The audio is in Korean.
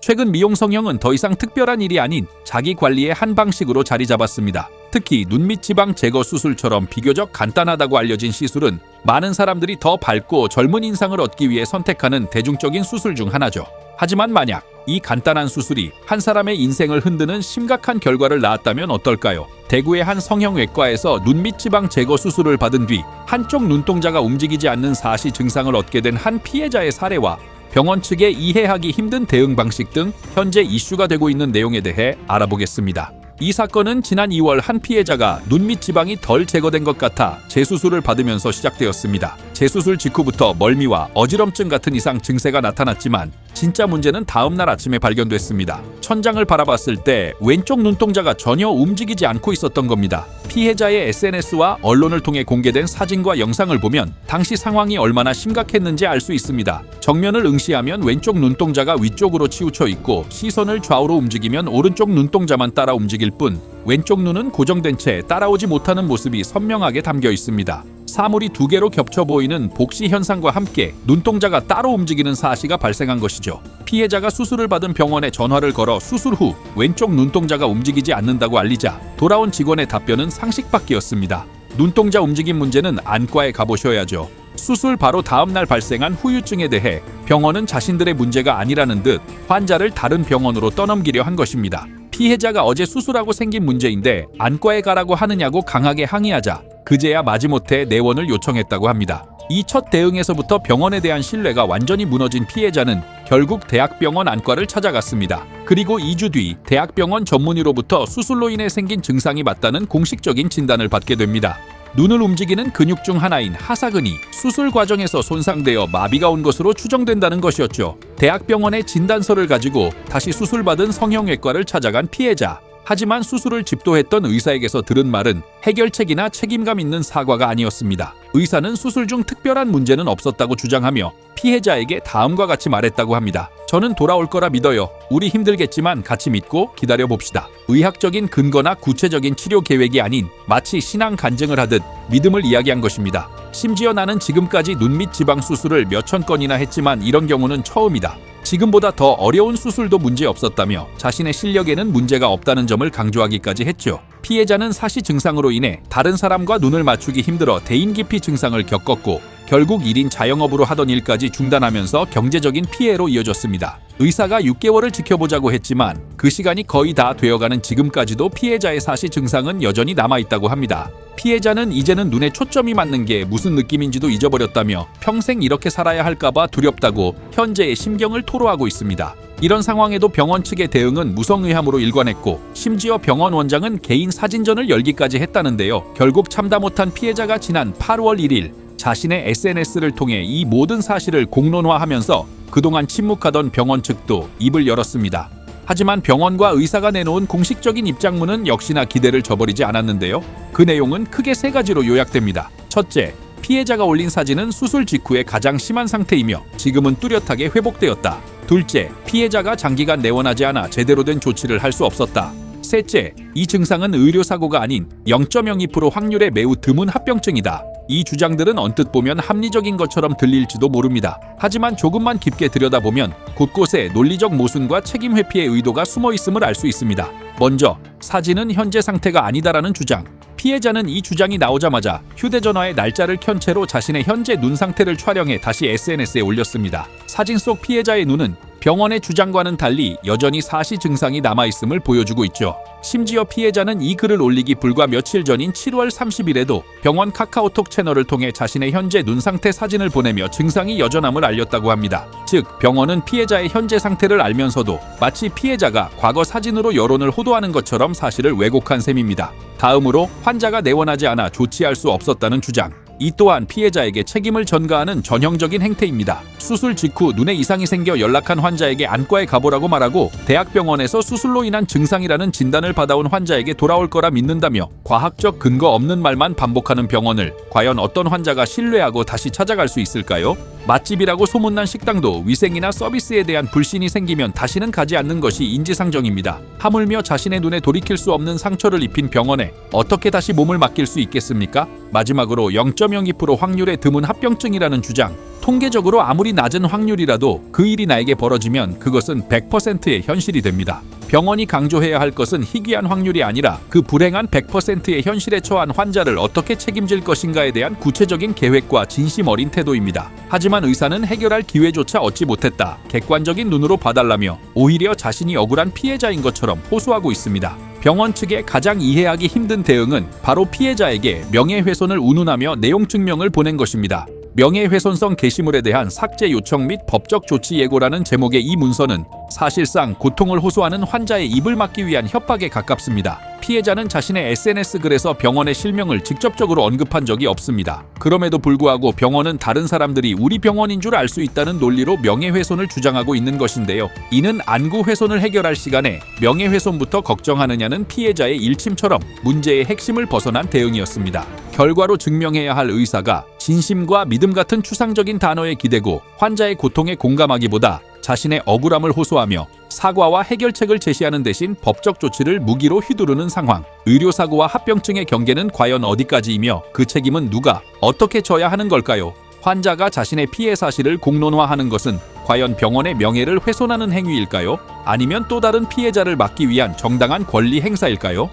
최근 미용 성형은 더 이상 특별한 일이 아닌 자기 관리의 한 방식으로 자리 잡았습니다. 특히 눈밑 지방 제거 수술처럼 비교적 간단하다고 알려진 시술은 많은 사람들이 더 밝고 젊은 인상을 얻기 위해 선택하는 대중적인 수술 중 하나죠. 하지만 만약 이 간단한 수술이 한 사람의 인생을 흔드는 심각한 결과를 낳았다면 어떨까요? 대구의 한 성형외과에서 눈밑 지방 제거 수술을 받은 뒤 한쪽 눈동자가 움직이지 않는 사시 증상을 얻게 된 한 피해자의 사례와 병원 측의 이해하기 힘든 대응 방식 등 현재 이슈가 되고 있는 내용에 대해 알아보겠습니다. 이 사건은 지난 2월 한 피해자가 눈밑 지방이 덜 제거된 것 같아 재수술을 받으면서 시작되었습니다. 재수술 직후부터 멀미와 어지럼증 같은 이상 증세가 나타났지만 진짜 문제는 다음날 아침에 발견됐습니다. 천장을 바라봤을 때 왼쪽 눈동자가 전혀 움직이지 않고 있었던 겁니다. 피해자의 SNS와 언론을 통해 공개된 사진과 영상을 보면 당시 상황이 얼마나 심각했는지 알 수 있습니다. 정면을 응시하면 왼쪽 눈동자가 위쪽으로 치우쳐 있고 시선을 좌우로 움직이면 오른쪽 눈동자만 따라 움직일 뿐 왼쪽 눈은 고정된 채 따라오지 못하는 모습이 선명하게 담겨 있습니다. 사물이 두 개로 겹쳐 보이는 복시 현상과 함께 눈동자가 따로 움직이는 사시가 발생한 것이죠. 피해자가 수술을 받은 병원에 전화를 걸어 수술 후 왼쪽 눈동자가 움직이지 않는다고 알리자 돌아온 직원의 답변은 상식밖이었습니다. 눈동자 움직임 문제는 안과에 가보셔야죠. 수술 바로 다음 날 발생한 후유증에 대해 병원은 자신들의 문제가 아니라는 듯 환자를 다른 병원으로 떠넘기려 한 것입니다. 피해자가 어제 수술하고 생긴 문제인데 안과에 가라고 하느냐고 강하게 항의하자 그제야 마지못해 내원을 요청했다고 합니다. 이 첫 대응에서부터 병원에 대한 신뢰가 완전히 무너진 피해자는 결국 대학병원 안과를 찾아갔습니다. 그리고 2주 뒤 대학병원 전문의로부터 수술로 인해 생긴 증상이 맞다는 공식적인 진단을 받게 됩니다. 눈을 움직이는 근육 중 하나인 하사근이 수술 과정에서 손상되어 마비가 온 것으로 추정된다는 것이었죠. 대학병원의 진단서를 가지고 다시 수술받은 성형외과를 찾아간 피해자. 하지만 수술을 집도했던 의사에게서 들은 말은 해결책이나 책임감 있는 사과가 아니었습니다. 의사는 수술 중 특별한 문제는 없었다고 주장하며 피해자에게 다음과 같이 말했다고 합니다. 저는 돌아올 거라 믿어요. 우리 힘들겠지만 같이 믿고 기다려봅시다. 의학적인 근거나 구체적인 치료 계획이 아닌 마치 신앙 간증을 하듯 믿음을 이야기한 것입니다. 심지어 나는 지금까지 눈밑 지방 수술을 몇천 건이나 했지만 이런 경우는 처음이다. 지금보다 더 어려운 수술도 문제 없었다며 자신의 실력에는 문제가 없다는 점을 강조하기까지 했죠. 피해자는 사시 증상으로 인해 다른 사람과 눈을 맞추기 힘들어 대인기피 증상을 겪었고 결국 1인 자영업으로 하던 일까지 중단하면서 경제적인 피해로 이어졌습니다. 의사가 6개월을 지켜보자고 했지만 그 시간이 거의 다 되어가는 지금까지도 피해자의 사시 증상은 여전히 남아있다고 합니다. 피해자는 이제는 눈에 초점이 맞는 게 무슨 느낌인지도 잊어버렸다며 평생 이렇게 살아야 할까봐 두렵다고 현재의 심경을 토로하고 있습니다. 이런 상황에도 병원 측의 대응은 무성의함으로 일관했고 심지어 병원 원장은 개인 사진전을 열기까지 했다는데요. 결국 참다 못한 피해자가 지난 8월 1일 자신의 SNS를 통해 이 모든 사실을 공론화하면서 그동안 침묵하던 병원 측도 입을 열었습니다. 하지만 병원과 의사가 내놓은 공식적인 입장문은 역시나 기대를 저버리지 않았는데요. 그 내용은 크게 3가지로 요약됩니다. 첫째, 피해자가 올린 사진은 수술 직후에 가장 심한 상태이며 지금은 뚜렷하게 회복되었다. 둘째, 피해자가 장기간 내원하지 않아 제대로 된 조치를 할 수 없었다. 셋째, 이 증상은 의료사고가 아닌 0.02% 확률의 매우 드문 합병증이다. 이 주장들은 언뜻 보면 합리적인 것처럼 들릴지도 모릅니다. 하지만 조금만 깊게 들여다보면 곳곳에 논리적 모순과 책임 회피의 의도가 숨어 있음을 알 수 있습니다. 먼저, 사진은 현재 상태가 아니다라는 주장. 피해자는 이 주장이 나오자마자 휴대전화에 날짜를 켠 채로 자신의 현재 눈 상태를 촬영해 다시 SNS에 올렸습니다. 사진 속 피해자의 눈은 병원의 주장과는 달리 여전히 사시 증상이 남아있음을 보여주고 있죠. 심지어 피해자는 이 글을 올리기 불과 며칠 전인 7월 30일에도 병원 카카오톡 채널을 통해 자신의 현재 눈 상태 사진을 보내며 증상이 여전함을 알렸다고 합니다. 즉, 병원은 피해자의 현재 상태를 알면서도 마치 피해자가 과거 사진으로 여론을 호도하는 것처럼 사실을 왜곡한 셈입니다. 다음으로 환자가 내원하지 않아 조치할 수 없었다는 주장. 이 또한 피해자에게 책임을 전가하는 전형적인 행태입니다. 수술 직후 눈에 이상이 생겨 연락한 환자에게 안과에 가보라고 말하고 대학병원에서 수술로 인한 증상이라는 진단을 받아온 환자에게 돌아올 거라 믿는다며 과학적 근거 없는 말만 반복하는 병원을 과연 어떤 환자가 신뢰하고 다시 찾아갈 수 있을까요? 맛집이라고 소문난 식당도 위생이나 서비스에 대한 불신이 생기면 다시는 가지 않는 것이 인지상정입니다. 하물며 자신의 눈에 돌이킬 수 없는 상처를 입힌 병원에 어떻게 다시 몸을 맡길 수 있겠습니까? 마지막으로 0.02% 확률의 드문 합병증이라는 주장. 통계적으로 아무리 낮은 확률이라도 그 일이 나에게 벌어지면 그것은 100%의 현실이 됩니다. 병원이 강조해야 할 것은 희귀한 확률이 아니라 그 불행한 100%의 현실에 처한 환자를 어떻게 책임질 것인가에 대한 구체적인 계획과 진심 어린 태도입니다. 하지만 의사는 해결할 기회조차 얻지 못했다, 객관적인 눈으로 봐달라며 오히려 자신이 억울한 피해자인 것처럼 호소하고 있습니다. 병원 측의 가장 이해하기 힘든 대응은 바로 피해자에게 명예훼손을 운운하며 내용 증명을 보낸 것입니다. 명예훼손성 게시물에 대한 삭제 요청 및 법적 조치 예고라는 제목의 이 문서는 사실상 고통을 호소하는 환자의 입을 막기 위한 협박에 가깝습니다. 피해자는 자신의 SNS 글에서 병원의 실명을 직접적으로 언급한 적이 없습니다. 그럼에도 불구하고 병원은 다른 사람들이 우리 병원인 줄 알 수 있다는 논리로 명예훼손을 주장하고 있는 것인데요. 이는 안구 훼손을 해결할 시간에 명예훼손부터 걱정하느냐는 피해자의 일침처럼 문제의 핵심을 벗어난 대응이었습니다. 결과로 증명해야 할 의사가 진심과 믿음 같은 추상적인 단어에 기대고 환자의 고통에 공감하기보다 자신의 억울함을 호소하며 사과와 해결책을 제시하는 대신 법적 조치를 무기로 휘두르는 상황. 의료사고와 합병증의 경계는 과연 어디까지이며 그 책임은 누가 어떻게 져야 하는 걸까요? 환자가 자신의 피해 사실을 공론화하는 것은 과연 병원의 명예를 훼손하는 행위일까요? 아니면 또 다른 피해자를 막기 위한 정당한 권리 행사일까요?